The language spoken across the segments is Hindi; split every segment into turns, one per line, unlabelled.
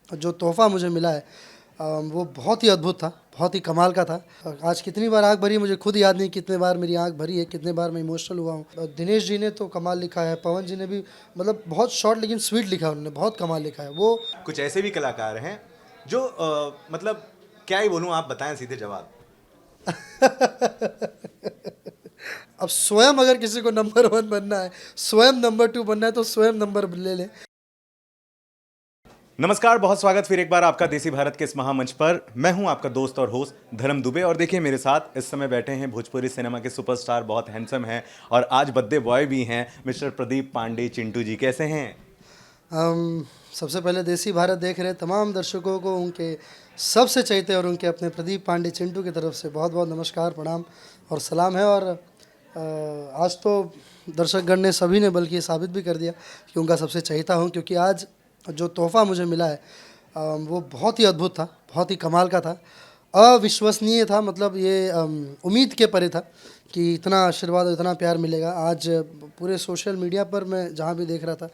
जो तोहफ़ा मुझे मिला है वो बहुत ही अद्भुत था, बहुत ही कमाल का था। आज कितनी बार आँख भरी मुझे खुद याद नहीं, कितने बार मेरी आँख भरी है, कितने बार मैं इमोशनल हुआ हूँ। दिनेश जी ने तो कमाल लिखा है, पवन जी ने भी मतलब बहुत शॉर्ट लेकिन स्वीट लिखा है उन्होंने, बहुत कमाल लिखा है वो।
कुछ ऐसे भी कलाकार हैं जो मतलब क्या ही बोलूं, आप बताएं सीधे जवाब।
अब स्वयं अगर किसी को नंबर 1 बनना है, स्वयं नंबर 2 बनना है तो स्वयं नंबर ले लें।
नमस्कार, बहुत स्वागत फिर एक बार आपका देसी भारत के इस महामंच पर। मैं हूं आपका दोस्त और होस्ट धर्म दुबे, और देखिए मेरे साथ इस समय बैठे हैं भोजपुरी सिनेमा के सुपरस्टार, बहुत हैंडसम हैं और आज बर्थडे बॉय भी हैं, मिस्टर प्रदीप पांडे चिंटू जी। कैसे हैं?
हम सबसे पहले देसी भारत देख रहे तमाम दर्शकों को उनके सबसे चहेते और उनके अपने प्रदीप पांडे चिंटू की तरफ से बहुत बहुत नमस्कार, प्रणाम और सलाम है। और आज तो दर्शकगण ने सभी ने बल्कि ये साबित भी कर दिया कि उनका सबसे चहेता हूँ, क्योंकि आज जो तोहफ़ा मुझे मिला है वो बहुत ही अद्भुत था, बहुत ही कमाल का था, अविश्वसनीय था। मतलब ये उम्मीद के परे था कि इतना आशीर्वाद और इतना प्यार मिलेगा। आज पूरे सोशल मीडिया पर मैं जहाँ भी देख रहा था,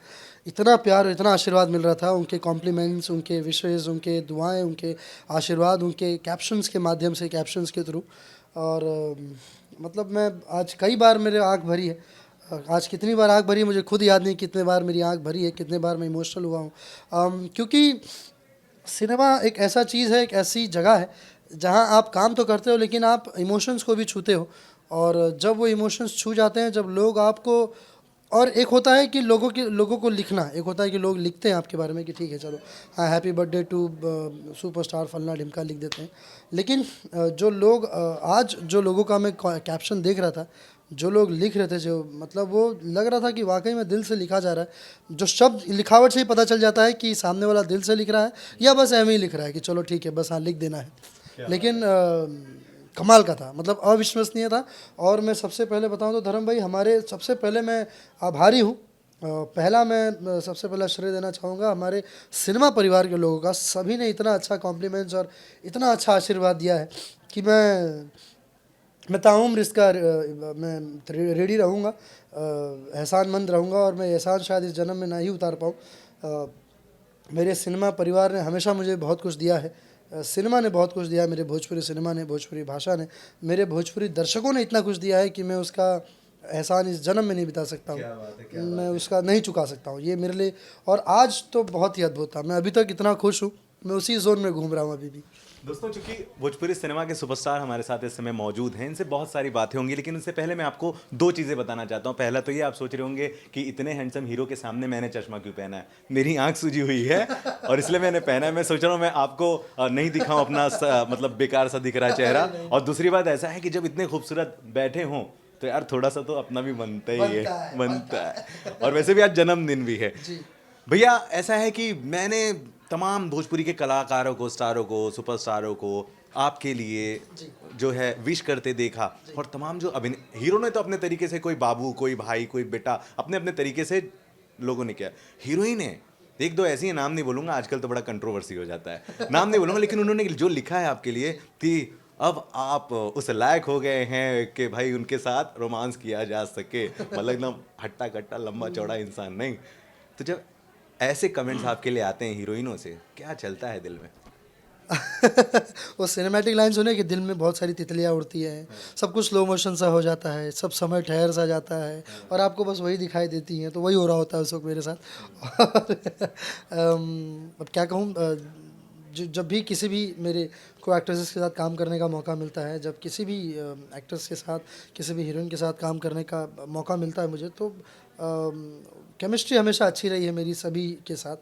इतना प्यार, इतना आशीर्वाद मिल रहा था। उनके कॉम्प्लीमेंट्स, उनके विशेज़, उनके दुआएं, उनके आशीर्वाद, उनके कैप्शंस के माध्यम से, कैप्शंस के थ्रू। और मतलब मैं आज कई बार मेरे आँख भरी है। आज कितनी बार आँख भरी है मुझे खुद याद नहीं, कितने बार मेरी आँख भरी है, कितने बार मैं इमोशनल हुआ हूँ। क्योंकि सिनेमा एक ऐसा चीज़ है, एक ऐसी जगह है जहाँ आप काम तो करते हो लेकिन आप इमोशंस को भी छूते हो। और जब वो इमोशंस छू जाते हैं, जब लोग आपको, और एक होता है कि लोगों को लिखना, एक होता है कि लोग लिखते हैं आपके बारे में कि ठीक है चलो हाँ हैप्पी बर्थडे टू सुपरस्टार फलना ढिमका लिख देते हैं। लेकिन जो लोग आज जो लोगों का मैं कैप्शन देख रहा था, जो लोग लिख रहे थे, जो मतलब वो लग रहा था कि वाकई में दिल से लिखा जा रहा है। जो शब्द लिखावट से ही पता चल जाता है कि सामने वाला दिल से लिख रहा है या बस ऐਵੇਂ ही लिख रहा है कि चलो ठीक है बस हाँ लिख देना है। लेकिन कमाल का था, मतलब अविश्वसनीय था। और मैं सबसे पहले बताऊं तो धर्म भाई, हमारे सबसे पहले मैं आभारी हूँ। पहला मैं सबसे पहला श्रेय देना चाहूँगा हमारे सिनेमा परिवार के लोगों का। सभी ने इतना अच्छा कॉम्प्लीमेंट्स और इतना अच्छा आशीर्वाद दिया है कि मैं ताउम्र इसका मैं रेडी रहूँगा, एहसानमंद रहूँगा। और मैं एहसान शायद इस जन्म में ना ही उतार पाऊँ। मेरे सिनेमा परिवार ने हमेशा मुझे बहुत कुछ दिया है। सिनेमा ने बहुत कुछ दिया है, मेरे भोजपुरी सिनेमा ने, भोजपुरी भाषा ने, मेरे भोजपुरी दर्शकों ने इतना कुछ दिया है कि मैं उसका एहसान इस जन्म में नहीं बिता सकता हूँ। मैं उसका नहीं चुका सकता हूँ, ये मेरे लिए। और आज तो बहुत ही अद्भुत था, मैं अभी तक इतना खुश हूँ, मैं उसी जोन में घूम रहा हूँ अभी भी।
दोस्तों, चूंकि भोजपुरी सिनेमा के सुपरस्टार हमारे साथ इस समय मौजूद हैं, इनसे बहुत सारी बातें होंगी, लेकिन उससे पहले मैं आपको दो चीज़ें बताना चाहता हूँ। पहला तो ये, आप सोच रहे होंगे कि इतने हैंडसम हीरो के सामने मैंने चश्मा क्यों पहना है। मेरी आंख सूजी हुई है और इसलिए मैंने पहना है। मैं सोच रहा हूँ मैं आपको नहीं दिखाऊं अपना मतलब बेकार सा दिख रहा है चेहरा। और दूसरी बात ऐसा है कि जब इतने खूबसूरत बैठे हों तो यार थोड़ा सा तो अपना भी बनता ही है, बनता है। और वैसे भी आज जन्मदिन भी है
जी।
भैया। ऐसा है कि मैंने तमाम भोजपुरी के कलाकारों को, स्टारों को, सुपरस्टारों को आपके लिए
जी।
जो है विश करते देखा। और तमाम जो अभिनय हीरो ने तो अपने तरीके से, कोई बाबू, कोई भाई, कोई बेटा, अपने अपने तरीके से लोगों ने किया। हीरोइन है एक दो ऐसी है, नाम नहीं बोलूंगा, आजकल तो बड़ा कंट्रोवर्सी हो जाता है, नाम नहीं बोलूंगा, लेकिन उन्होंने जो लिखा है आपके लिए कि अब आप उस लायक हो गए हैं कि भाई उनके साथ रोमांस किया जा सके। मतलब एकदम हट्टा कट्टा लंबा चौड़ा इंसान नहीं। तो जब ऐसे कमेंट्स आपके लिए आते हैं हीरोइनों से, क्या चलता है दिल में?
वो सिनेमैटिक लाइन सुने कि दिल में बहुत सारी तितलियाँ उड़ती हैं, सब कुछ स्लो मोशन सा हो जाता है, सब समय ठहर सा जाता है और आपको बस वही दिखाई देती हैं। तो वही हो रहा होता है उस वक्त मेरे साथ। और अब क्या कहूँ, जब भी किसी भी मेरे को एक्ट्रेसेस के साथ काम करने का मौका मिलता है, जब किसी भी एक्ट्रेस के साथ, किसी भी हीरोइन के साथ काम करने का मौका मिलता है मुझे, तो केमिस्ट्री हमेशा अच्छी रही है मेरी सभी के साथ।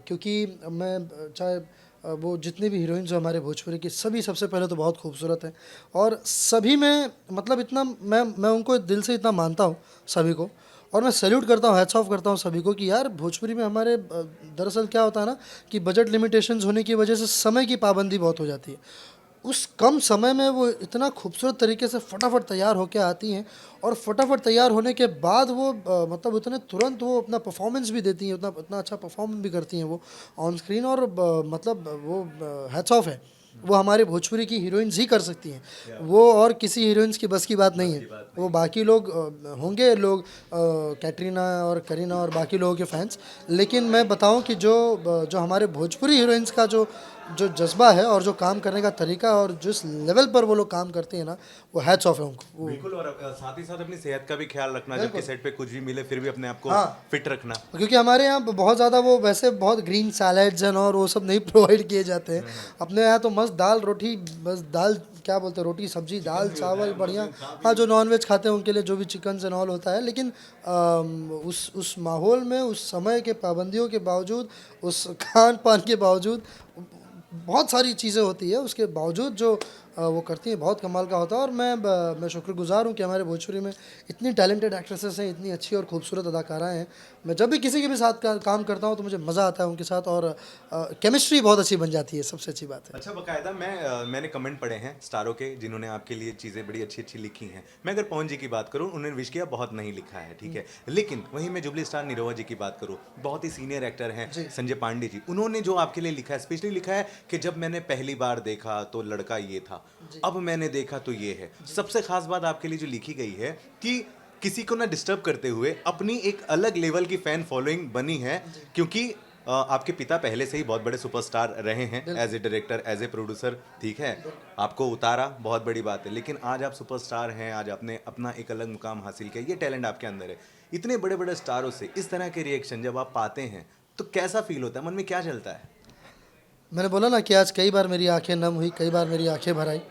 क्योंकि मैं चाहे वो जितनी भी हीरोइन जो हमारे भोजपुरी की, सभी सबसे पहले तो बहुत खूबसूरत हैं। और सभी में मतलब इतना मैं उनको दिल से इतना मानता हूँ सभी को। और मैं सैल्यूट करता हूँ, हैट्स ऑफ करता हूँ सभी को कि यार भोजपुरी में हमारे दरअसल क्या होता है ना कि बजट लिमिटेशंस होने की वजह से समय की पाबंदी बहुत हो जाती है। उस कम समय में वो इतना खूबसूरत तरीके से फटाफट तैयार होकर आती हैं। और फटाफट तैयार होने के बाद वो मतलब उतने तुरंत वो अपना परफॉर्मेंस भी देती हैं, उतना इतना अच्छा परफॉर्म भी करती हैं वो ऑन स्क्रीन। और मतलब वो हैट्स ऑफ है वो हमारे भोजपुरी की हीरोइंस ही कर सकती हैं। वो और किसी हीरोइंस की बस की बात नहीं है। वो बाकी लोग होंगे लोग कैटरीना और करीना और बाकी लोगों के फैंस, लेकिन मैं बताऊं कि जो हमारे भोजपुरी हीरोइंस का जो जो जज्बा है और जो काम करने का तरीका और जिस लेवल पर वो लोग काम करते हैं ना, वो हैट्स ऑफ है उनको। वो
बिल्कुल। और साथ ही साथ अपनी सेहत का भी ख्याल रखना, जबकि सेट पे कुछ भी मिले फिर भी अपने आप को
हाँ।
फिट रखना।
क्योंकि हमारे यहाँ बहुत ज़्यादा वो वैसे बहुत ग्रीन सैलड्स हैं और वो सब नहीं प्रोवाइड किए जाते हैं। अपने यहाँ तो मस्त दाल रोटी, बस दाल क्या बोलते हैं, रोटी सब्जी दाल चावल बढ़िया। हाँ, जो नॉन वेज खाते हैं उनके लिए जो भी चिकन से ऑल होता है, लेकिन उस माहौल में, उस समय के पाबंदियों के बावजूद, उस खान पान के बावजूद, बहुत सारी चीज़ें होती है, उसके बावजूद जो वो करती हैं बहुत कमाल का होता है। और मैं शुक्रगुजार हूँ कि हमारे भोजपुरी में इतनी टैलेंटेड एक्ट्रेसेस हैं, इतनी अच्छी और खूबसूरत अदाकाराएँ हैं। मैं जब भी किसी के भी साथ काम करता हूँ तो मुझे मज़ा आता है उनके साथ, और केमिस्ट्री बहुत अच्छी बन जाती है, सबसे अच्छी बात है।
अच्छा, बकायदा मैंने कमेंट पढ़े हैं स्टारों के जिन्होंने आपके लिए चीज़ें बड़ी अच्छी अच्छी लिखी हैं। मैं अगर पवन जी की बात करूं, उन्होंने विश किया बहुत नहीं लिखा है, ठीक है, लेकिन वहीं मैं जुबली स्टार निरोवा जी की बात करूं, बहुत ही सीनियर एक्टर हैं संजय पांडे जी। उन्होंने जो आपके लिए लिखा है, स्पेशली लिखा है कि जब मैंने पहली बार देखा तो लड़का ये था, अब मैंने देखा तो ये है। सबसे खास बात आपके लिए जो लिखी गई है कि किसी को ना डिस्टर्ब करते हुए अपनी एक अलग लेवल की फैन फॉलोइंग बनी है, क्योंकि आपके पिता पहले से ही बहुत बड़े सुपरस्टार रहे हैं, as a director, as a producer, ठीक है, आपको उतारा, बहुत बड़ी बात है, लेकिन आज आप सुपरस्टार हैं, आज आपने अपना एक अलग मुकाम हासिल किया, ये टैलेंट आपके अंदर है। इतने बड़े बड़े स्टारों से इस तरह के रिएक्शन जब आप पाते हैं तो कैसा फील होता है, मन में क्या चलता है?
मैंने बोला ना कि आज कई बार मेरी आंखें नम हुई, कई बार मेरी आंखें भर आई।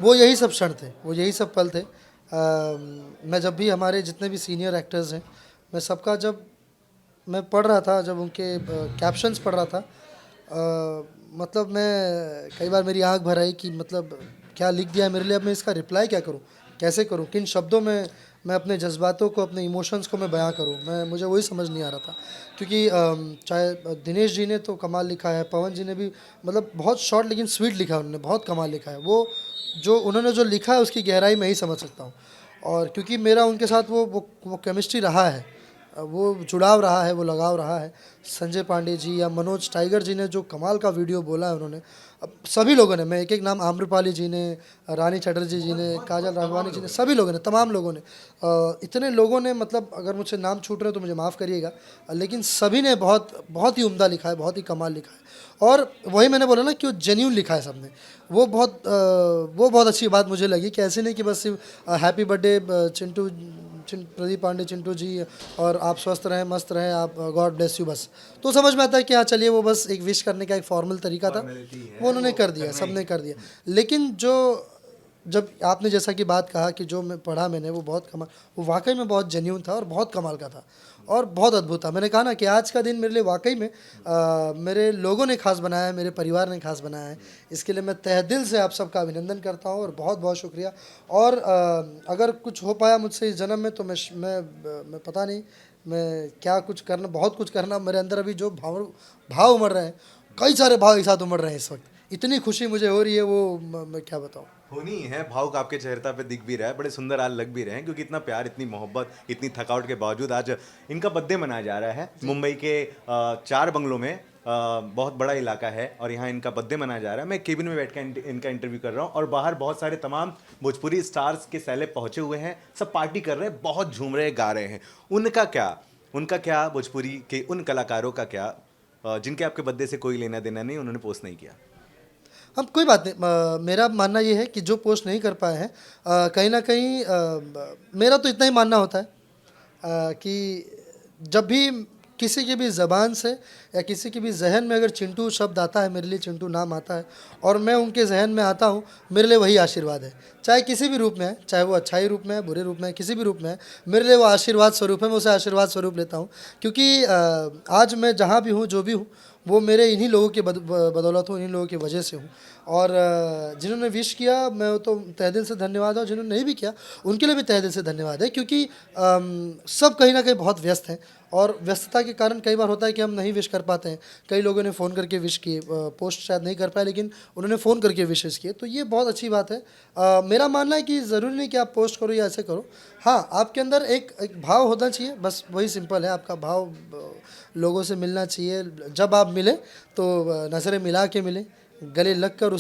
वो यही सब क्षण थे, वो यही सब पल थे। मैं जब भी हमारे जितने भी सीनियर एक्टर्स हैं, मैं सबका जब मैं पढ़ रहा था, जब उनके कैप्शंस पढ़ रहा था, मतलब मैं कई बार मेरी आंख भर आई कि मतलब क्या लिख दिया है मेरे लिए, अब मैं इसका रिप्लाई क्या करूं, कैसे करूं, किन शब्दों में मैं अपने जज्बातों को, अपने इमोशंस को मैं बयां करूं। मुझे वही समझ नहीं आ रहा था, क्योंकि चाहे दिनेश जी ने तो कमाल लिखा है, पवन जी ने भी मतलब बहुत शॉर्ट लेकिन स्वीट लिखा है, उन्होंने बहुत कमाल लिखा है। वो जो उन्होंने जो लिखा है उसकी गहराई मैं ही समझ सकता हूँ, और क्योंकि मेरा उनके साथ वो केमिस्ट्री रहा है, वो जुड़ाव रहा है, वो लगाव रहा है। संजय पांडे जी या मनोज टाइगर जी ने जो कमाल का वीडियो बोला है उन्होंने, अब सभी लोगों ने, मैं एक एक नाम, आम्रपाली जी ने, रानी चटर्जी जी ने, काजल राघवानी जी ने, सभी लोगों ने, तमाम लोगों ने, इतने लोगों ने, मतलब अगर मुझसे नाम छूट रहे हो तो मुझे माफ़ करिएगा, लेकिन सभी ने बहुत बहुत ही उम्दा लिखा है, बहुत ही कमाल लिखा है। और वही मैंने बोला ना कि वो जेन्यून लिखा है सबने, वो बहुत अच्छी बात मुझे लगी कि ऐसे नहीं कि बस सिर्फ हैप्पी बर्थडे चिंटू प्रदीप पांडे चिंटू जी, और आप स्वस्थ रहें, मस्त रहें, आप गॉड ब्लेस यू, बस तो समझ में आता है कि हाँ चलिए, वो बस एक विश करने का एक फॉर्मल तरीका था, वो उन्होंने कर दिया, सबने कर दिया। लेकिन जब आपने जैसा कि बात कहा कि जो मैं पढ़ा मैंने, वो बहुत कमाल, वो वाकई में बहुत जेन्यून था और बहुत कमाल का था और बहुत अद्भुत था। मैंने कहा ना कि आज का दिन मेरे लिए वाकई में मेरे लोगों ने खास बनाया है, मेरे परिवार ने खास बनाया है। इसके लिए मैं तहे दिल से आप सबका अभिनंदन करता हूँ और बहुत बहुत शुक्रिया। और अगर कुछ हो पाया मुझसे इस जन्म में तो मैं पता नहीं, मैं क्या कुछ करना, बहुत कुछ करना मेरे अंदर अभी जो भाव उमड़ रहे हैं, कई सारे भाव एक साथ उमड़ रहे हैं इस वक्त, इतनी खुशी मुझे हो रही है, वो मैं क्या बताऊँ।
होनी है, भाव आपके चेहरे पे दिख भी रहा है, बड़े सुंदर आज लग भी रहे हैं, क्योंकि इतना प्यार, इतनी मोहब्बत, इतनी थकावट के बावजूद आज इनका बर्थडे मनाया जा रहा है। मुंबई के 4 बंगलों में बहुत बड़ा इलाका है और यहाँ इनका बर्थडे मनाया जा रहा है। मैं केबिन में बैठ कर इनका इंटरव्यू कर रहा हूँ और बाहर बहुत सारे तमाम भोजपुरी स्टार्स के सैले पहुँचे हुए हैं, सब पार्टी कर रहे हैं, बहुत झूम रहे हैं, गा रहे हैं। उनका क्या भोजपुरी के उन कलाकारों का क्या जिनके आपके बर्थडे से कोई लेना देना नहीं, उन्होंने पोस्ट नहीं किया?
अब कोई बात नहीं, मेरा मानना ये है कि जो पोस्ट नहीं कर पाए हैं, कहीं ना कहीं मेरा तो इतना ही मानना होता है कि जब भी किसी की भी ज़बान से या किसी की भी जहन में अगर चिंटू शब्द आता है, मेरे लिए चिंटू नाम आता है और मैं उनके जहन में आता हूँ, मेरे लिए वही आशीर्वाद है। चाहे किसी भी रूप में है, चाहे वो अच्छाई रूप में है, बुरे रूप में है, किसी भी रूप में है, मेरे लिए वो आशीर्वाद स्वरूप है। मैं उसे आशीर्वाद स्वरूप लेता हूँ, क्योंकि आज मैं जहाँ भी हूँ, जो भी हूँ, वो मेरे इन्हीं लोगों की बदौलत हूँ, इन्हीं लोगों की वजह से हूँ। और जिन्होंने विश किया, मैं तो तहे दिल से धन्यवाद, और जिन्होंने नहीं भी किया उनके लिए भी तहे दिल से धन्यवाद है, क्योंकि सब कहीं ना कहीं बहुत व्यस्त हैं और व्यस्तता के कारण कई बार होता है कि हम नहीं विश कर पाते हैं। कई लोगों ने फ़ोन करके विश किए, पोस्ट शायद नहीं कर पाए लेकिन उन्होंने फ़ोन करके विशेष किए, तो ये बहुत अच्छी बात है। मेरा मानना है कि ज़रूरी नहीं कि आप पोस्ट करो या ऐसे करो, हाँ आपके अंदर एक भाव होना चाहिए, बस वही सिंपल है। आपका भाव लोगों से मिलना चाहिए, जब आप मिले तो नज़रें मिला के मिलें, गले लगकर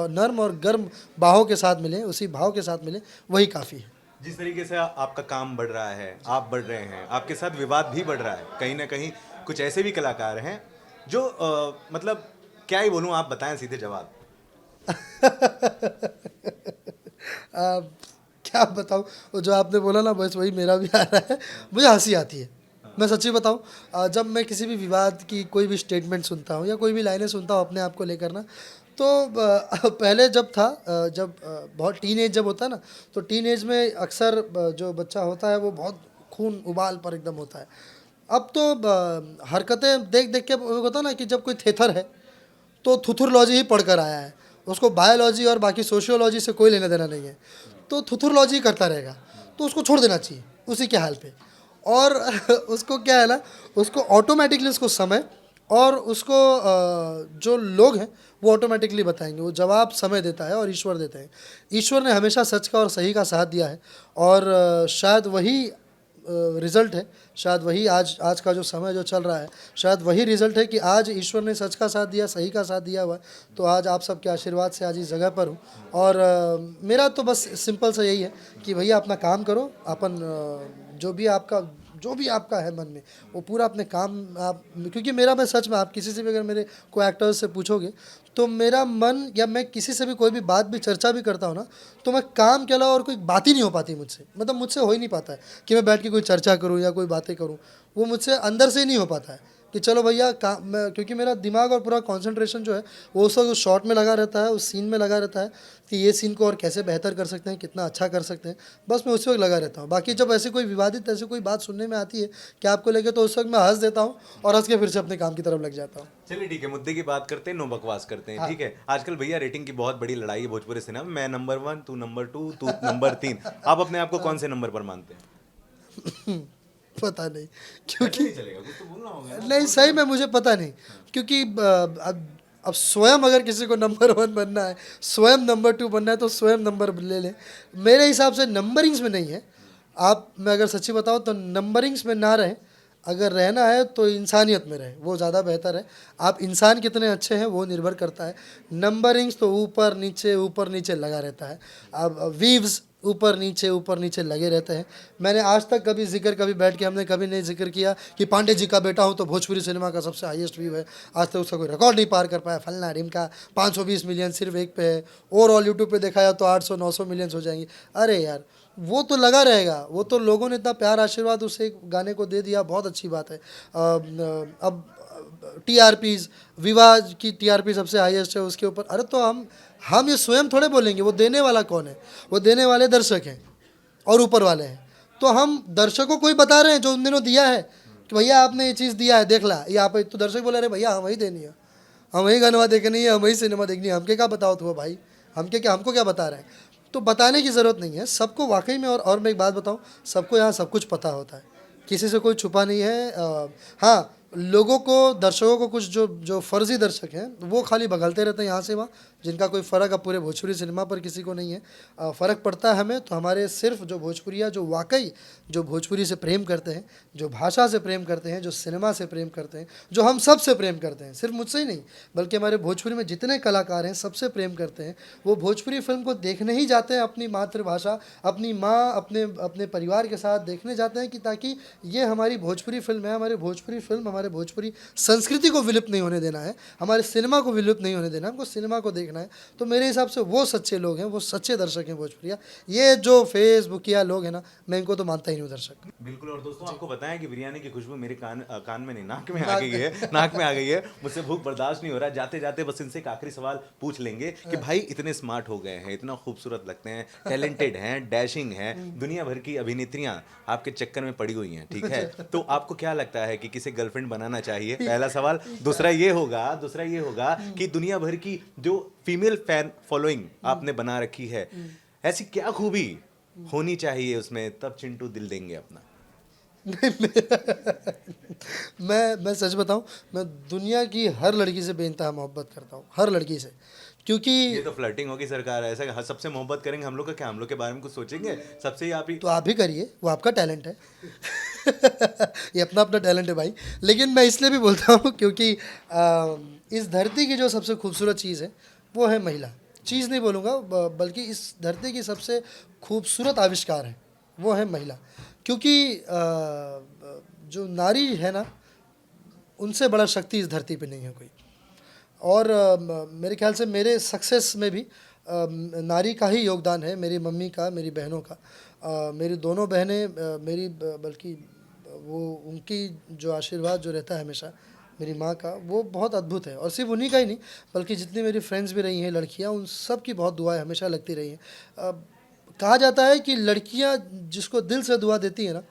नर्म और गर्म बाहों के साथ मिले, उसी भाव के साथ मिले, वही काफ़ी है।
जिस तरीके से आपका काम बढ़ रहा है, आप बढ़ रहे हैं, आपके साथ विवाद भी बढ़ रहा है, कहीं ना कहीं कुछ ऐसे भी कलाकार हैं जो मतलब क्या ही बोलूं, आप बताएं सीधे जवाब।
क्या बताऊँ, वो जो आपने बोला ना, बस वही मेरा भी आ रहा है, मुझे हंसी आती है। मैं सच्ची बताऊँ, जब मैं किसी भी विवाद की कोई भी स्टेटमेंट सुनता हूँ या कोई भी लाइनें सुनता हूँ अपने आप को लेकर ना, तो पहले जब था, जब बहुत टीन एज जब होता है ना, तो टीन एज में अक्सर जो बच्चा होता है वो बहुत खून उबाल पर एकदम होता है। अब तो हरकतें देख देख के वो होता है ना कि जब कोई थेथर है तो थुथुरलॉजी ही पढ़कर आया है, उसको बायोलॉजी और बाकी सोशियोलॉजी से कोई लेना देना नहीं है, तो थुथुरलॉजी करता रहेगा, तो उसको छोड़ देना चाहिए उसी के हाल पे। और उसको क्या है ना, उसको ऑटोमेटिकली उसको समय और उसको जो लोग हैं वो ऑटोमेटिकली बताएंगे, वो जवाब समय देता है और ईश्वर देते हैं। ईश्वर ने हमेशा सच का और सही का साथ दिया है, और शायद वही रिज़ल्ट है, शायद वही आज आज का जो समय जो चल रहा है, शायद वही रिज़ल्ट है कि आज ईश्वर ने सच का साथ दिया, सही का साथ दिया हुआ है, तो आज आप सबके आशीर्वाद से आज इस जगह पर हूँ। और मेरा तो बस सिंपल सा यही है कि भैया अपना काम करो, अपन जो भी आपका है मन में वो पूरा अपने काम आप, क्योंकि मेरा, मैं सच में, आप किसी से भी अगर मेरे को एक्टर्स से पूछोगे तो मेरा मन, या मैं किसी से भी कोई भी बात भी चर्चा भी करता हूँ ना, तो मैं काम के अलावा और कोई बात ही नहीं हो पाती मुझसे, मतलब मुझसे हो ही नहीं पाता है कि मैं बैठ के कोई चर्चा करूँ या कोई बातें करूँ, वो मुझसे अंदर से ही नहीं हो पाता है कि चलो भैया काम, मैं, क्योंकि मेरा दिमाग और पूरा कंसंट्रेशन जो है वो उस वक्त उस शॉट में लगा रहता है, उस सीन में लगा रहता है कि ये सीन को और कैसे बेहतर कर सकते हैं, कितना अच्छा कर सकते हैं, बस मैं उस वक्त लगा रहता हूँ। बाकी जब ऐसे कोई विवादित ऐसे कोई बात सुनने में आती है कि आपको लेके, तो उस वक्त मैं हंस देता हूँ और हंस के फिर से अपने काम की तरफ लग जाता हूँ।
चलिए ठीक है, मुद्दे की बात करते हैं, नो बकवास करते हैं, ठीक है। आजकल भैया रेटिंग की बहुत बड़ी लड़ाई है भोजपुरी सिनेमा में, मैं नंबर 1, तू नंबर 2, तू नंबर 3। आप अपने आप को कौन से नंबर पर मानते हैं?
पता नहीं, क्योंकि
नहीं चलेगा, कुछ तो बोलना होगा ना।
नहीं, सही में मुझे पता नहीं, क्योंकि अब स्वयं अगर किसी को नंबर 1 बनना है, स्वयं नंबर 2 बनना है, तो स्वयं नंबर ले लें। मेरे हिसाब से नंबरिंग्स में नहीं है। आप, मैं अगर सच्ची बताऊँ तो नंबरिंग्स में ना रहें, अगर रहना है तो इंसानियत में रहें, वो ज़्यादा बेहतर है। आप इंसान कितने अच्छे हैं वो निर्भर करता है, नंबरिंग्स तो ऊपर नीचे लगा रहता है। अब वीव्स ऊपर नीचे लगे रहते हैं। मैंने आज तक कभी जिक्र, कभी बैठ के हमने कभी नहीं जिक्र किया कि पांडे जी का बेटा हूँ तो भोजपुरी सिनेमा का सबसे हाईएस्ट व्यू है, आज तक उसका कोई रिकॉर्ड नहीं पार कर पाया, फलना ढिमका 520 मिलियन सिर्फ एक पे है, ओवरऑल यूट्यूब पे देखा जाए तो 800-900 मिलियंस हो जाएंगे। अरे यार, वो तो लगा रहेगा, वो तो लोगों ने इतना प्यार आशीर्वाद उस एक गाने को दे दिया, बहुत अच्छी बात है। अब टीआरपीज, विवाह की टीआरपी सबसे हाईएस्ट है उसके ऊपर। अरे तो हम ये स्वयं थोड़े बोलेंगे, वो देने वाला कौन है? वो देने वाले दर्शक हैं और ऊपर वाले हैं। तो हम दर्शकों को ही बता रहे हैं जो उन दिनों दिया है कि भैया आपने ये चीज़ दिया है, देख ला, ये आप, तो दर्शक बोले अरे भैया हम वही देनी है, हम वही गानवा देखनी है, हम वही सिनेमा देखनी है, हमके क्या बताओ तो भाई, हमको क्या बता रहे हैं? तो बताने की ज़रूरत नहीं है सबको वाकई में। और मैं एक बात बताऊं, सबको यहाँ सब कुछ पता होता है, किसी से कोई छुपा नहीं है। हाँ, लोगों को, दर्शकों को, कुछ जो जो फर्जी दर्शक हैं वो खाली बगलते रहते हैं यहाँ से वहाँ, जिनका कोई फ़र्क अब पूरे भोजपुरी सिनेमा पर किसी को नहीं है। फ़र्क पड़ता है हमें तो हमारे सिर्फ जो भोजपुरिया, जो वाकई जो भोजपुरी से प्रेम करते हैं, जो भाषा से प्रेम करते हैं, जो सिनेमा से प्रेम करते हैं, जो हम सब से प्रेम करते हैं, सिर्फ मुझसे ही नहीं बल्कि हमारे भोजपुरी में जितने कलाकार हैं सबसे प्रेम करते हैं, वो भोजपुरी फिल्म को देखने ही जाते हैं, अपनी मातृभाषा, अपनी माँ, अपने अपने परिवार के साथ देखने जाते हैं कि ताकि ये हमारी भोजपुरी फिल्म है, हमारी भोजपुरी फिल्म, हमारे भोजपुरी संस्कृति को विलुप्त नहीं होने देना है, हमारे सिनेमा को विलुप्त नहीं होने देना, हमको सिनेमा को देखना है। तो मेरे हिसाब से वो सच्चे लोग हैं, वो सच्चे दर्शक हैं भोजपुरिया। ये जो फेसबुकिया लोग हैं ना, मैं इनको तो मानता ही नहीं हूँ दर्शक।
बिल्कुल। और दोस्तों आपको बताएं कि बिरयानी की खुशबू मेरे कान में नहीं, नाक में आ गई है, नाक में आ गई है। मुझसे भूख बर्दाश्त नहीं हो रहा। जाते जाते बस इनसे एक आखिरी सवाल पूछ लेंगे कि भाई इतने स्मार्ट हो गए हैं, इतना खूबसूरत लगते हैं, टैलेंटेड हैं, डैशिंग हैं, दुनिया भर की अभिनेत्रियां आपके चक्कर में पड़ी हुई हैं, ठीक है, तो आपको क्या लगता है कि किसे गर्लफ्रेंड बनाना चाहिए? पहला सवाल। दूसरा ये होगा कि दुनिया भर की जो फीमेल फैन फॉलोइंग आपने बना रखी है, ऐसी क्या खूबी होनी चाहिए उसमें तब चिंटू दिल देंगे अपना?
मैं सच बताऊं, मैं दुनिया की हर लड़की से बेइंतहा मोहब्बत करता हूं, हर लड़की से, क्योंकि
ये तो फ्लर्टिंग होगी सरकार, ऐसा सबसे मोहब्बत करेंगे हम लोग का क्या? हम लोग के बारे में कुछ सोचेंगे? सबसे ही आप ही।
तो आप भी करिए, वो आपका टैलेंट है। ये अपना अपना टैलेंट है भाई। लेकिन मैं इसलिए भी बोलता हूँ क्योंकि इस धरती की जो सबसे खूबसूरत चीज़ है वो है महिला। चीज़ नहीं बोलूँगा बल्कि इस धरती की सबसे खूबसूरत आविष्कार है वो है महिला। क्योंकि जो नारी है ना, उनसे बड़ा शक्ति इस धरती पे नहीं है कोई। और मेरे ख्याल से मेरे सक्सेस में भी नारी का ही योगदान है, मेरी मम्मी का, मेरी बहनों का। मेरी दोनों बहनें मेरी बल्कि वो उनकी जो आशीर्वाद जो रहता है हमेशा मेरी माँ का, वो बहुत अद्भुत है। और सिर्फ उन्हीं का ही नहीं बल्कि जितनी मेरी फ्रेंड्स भी रही हैं लड़कियाँ, उन सब की बहुत दुआएं हमेशा लगती रही हैं। कहा जाता है कि लड़कियाँ जिसको दिल से दुआ देती हैं ना,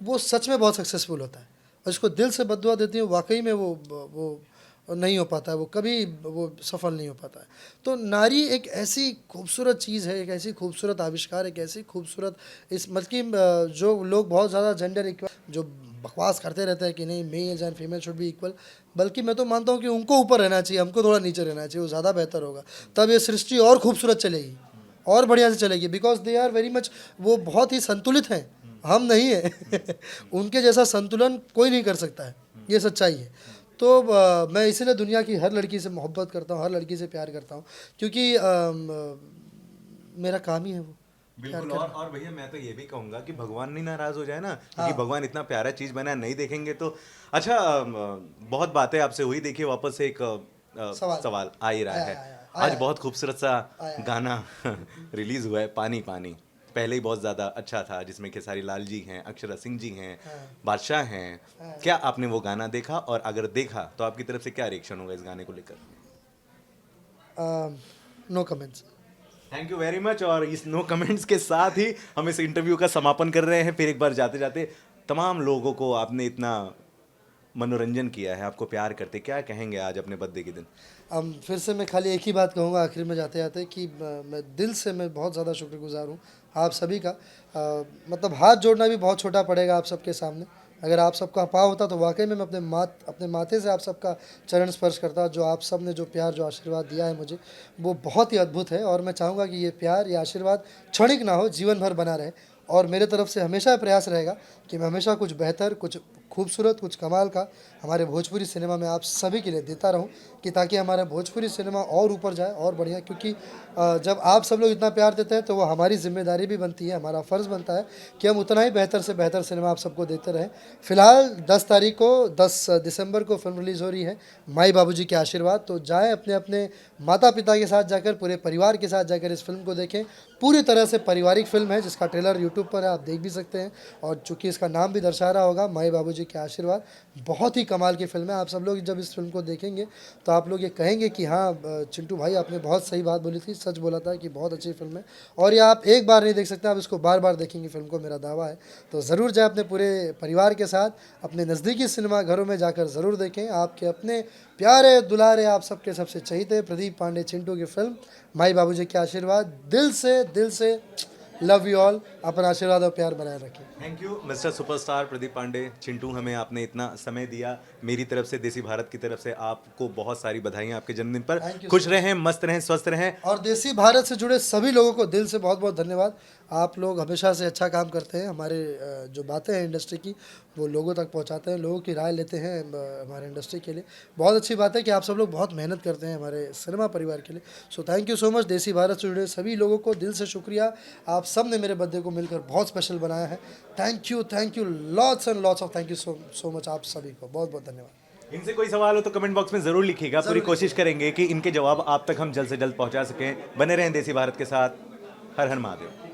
वो सच में बहुत सक्सेसफुल होता है, और जिसको दिल से बद्दुआ देती हैं वाकई में वो नहीं हो पाता है, वो कभी वो सफल नहीं हो पाता है। तो नारी एक ऐसी खूबसूरत चीज़ है, एक ऐसी खूबसूरत आविष्कार, एक ऐसी खूबसूरत इस मतलब जो लोग बहुत ज़्यादा जेंडर इक्वल जो बकवास करते रहते हैं कि नहीं mails and female should be equal, बल्कि मैं तो मानता हूँ कि उनको ऊपर रहना चाहिए, हमको थोड़ा नीचे रहना चाहिए, वो ज़्यादा बेहतर होगा। तब ये सृष्टि और खूबसूरत चलेगी और बढ़िया से चलेगी, because they are very much, वो बहुत ही संतुलित हैं, हम नहीं हैं। उनके जैसा संतुलन कोई नहीं कर सकता है, ये सच्चाई है। तो मैं इसीलिए दुनिया की हर लड़की से मोहब्बत करता हूँ, हर लड़की से प्यार करता हूँ, क्योंकि मेरा काम ही है वो प्यार
बिल्कुल।
करना।
और भैया मैं तो ये भी कहूंगा कि भगवान नहीं नाराज हो जाए ना, क्योंकि भगवान इतना प्यारा चीज बना नहीं देखेंगे तो। अच्छा, बहुत बातें आपसे हुई, देखिए वापस से एक सवाल आ ही रहा है। आज बहुत खूबसूरत सा गाना रिलीज हुआ है, पानी पानी। पहले ही बहुत ज्यादा अच्छा था, जिसमें खेसारी लाल जी हैं, अक्षरा सिंह जी हैं, बादशाह हैं। क्या आपने वो गाना देखा, और अगर देखा तो आपकी तरफ से क्या रिएक्शन होगा इस गाने को लेकर?
No comments.
Thank you very much. और इस नो कमेंट्स के साथ ही हम इस इंटरव्यू का समापन कर रहे हैं। फिर एक बार जाते जाते, तमाम लोगों को आपने इतना मनोरंजन किया है, आपको प्यार करते, क्या कहेंगे आज अपने बर्थडे के दिन?
फिर से मैं खाली एक ही बात कहूँगा आखिर में जाते जाते कि मैं दिल से मैं बहुत ज़्यादा शुक्रगुजार हूँ आप सभी का। मतलब हाथ जोड़ना भी बहुत छोटा पड़ेगा आप सबके सामने। अगर आप सबका पाँव होता तो वाकई में मैं अपने माथे से आप सबका चरण स्पर्श करता। जो आप सब ने जो प्यार जो आशीर्वाद दिया है मुझे, वो बहुत ही अद्भुत है। और मैं चाहूँगा कि ये प्यार ये आशीर्वाद क्षणिक ना हो, जीवन भर बना रहे। और मेरे तरफ से हमेशा प्रयास रहेगा कि मैं हमेशा कुछ बेहतर, कुछ खूबसूरत, कुछ कमाल का हमारे भोजपुरी सिनेमा में आप सभी के लिए देता रहूं, कि ताकि हमारा भोजपुरी सिनेमा और ऊपर जाए और बढ़िया। क्योंकि जब आप सब लोग इतना प्यार देते हैं तो वो हमारी जिम्मेदारी भी बनती है, हमारा फ़र्ज़ बनता है कि हम उतना ही बेहतर से बेहतर सिनेमा आप सबको देते रहें। फ़िलहाल 10 तारीख को 10 दिसंबर को फिल्म रिलीज़ हो रही है, माई बाबूजी के आशीर्वाद। तो जाएँ अपने अपने माता पिता के साथ जाकर, पूरे परिवार के साथ जाकर इस फिल्म को देखें। पूरी तरह से पारिवारिक फिल्म है, जिसका ट्रेलर यूट्यूब पर है, आप देख भी सकते हैं। और चूँकि इसका नाम भी दर्शा रहा होगा, माई बाबूजी के आशीर्वाद, बहुत ही कमाल की फिल्म है। आप सब लोग जब इस फिल्म को देखेंगे तो आप लोग ये कहेंगे कि हाँ चिंटू भाई आपने बहुत सही बात बोली थी, सच बोला था कि बहुत अच्छी फिल्म है। और ये आप एक बार नहीं देख सकते, आप इसको बार बार देखेंगे फिल्म को, मेरा दावा है। तो ज़रूर जाए अपने पूरे परिवार के साथ, अपने नज़दीकी सिनेमा घरों में जाकर ज़रूर देखें। आपके अपने प्यारे दुलारे आप सबके सबसे चहीते प्रदीप पांडे चिंटू की फिल्म माई बाबूजी के आशीर्वाद। दिल से लव यू ऑल। अपना आशीर्वाद और प्यार बनाए रखें।
Thank you mister superstar Pradeep Pandey. Chintu, हमें आपने इतना समय दिया। मेरी तरफ से, देसी भारत की तरफ से आपको बहुत सारी बधाइयाँ आपके जन्मदिन पर।
Thank you
खुश
so
रहें, मस्त रहें, स्वस्थ रहें।
और देसी भारत से जुड़े सभी लोगों को दिल से बहुत बहुत धन्यवाद। आप लोग हमेशा से अच्छा काम करते हैं। हमारे जो बातें हैं इंडस्ट्री की, वो लोगों तक पहुंचाते हैं, लोगों की राय लेते हैं हमारे इंडस्ट्री के लिए। बहुत अच्छी बात है कि आप सब लोग बहुत मेहनत करते हैं हमारे सिनेमा परिवार के लिए। So thank you so much. देसी भारत से जुड़े सभी लोगों को दिल से शुक्रिया। आप सब ने मेरे बर्थडे को मिलकर बहुत स्पेशल बनाया है। Thank you lots and lots of thank you so much आप सभी को। बहुत बहुत धन्यवाद।
इनसे कोई सवाल हो तो कमेंट बॉक्स में ज़रूर लिखिएगा। पूरी कोशिश करेंगे कि इनके जवाब आप तक हम जल्द से जल्द पहुंचा सकें। बने रहें देसी भारत के साथ। हर हर महादेव।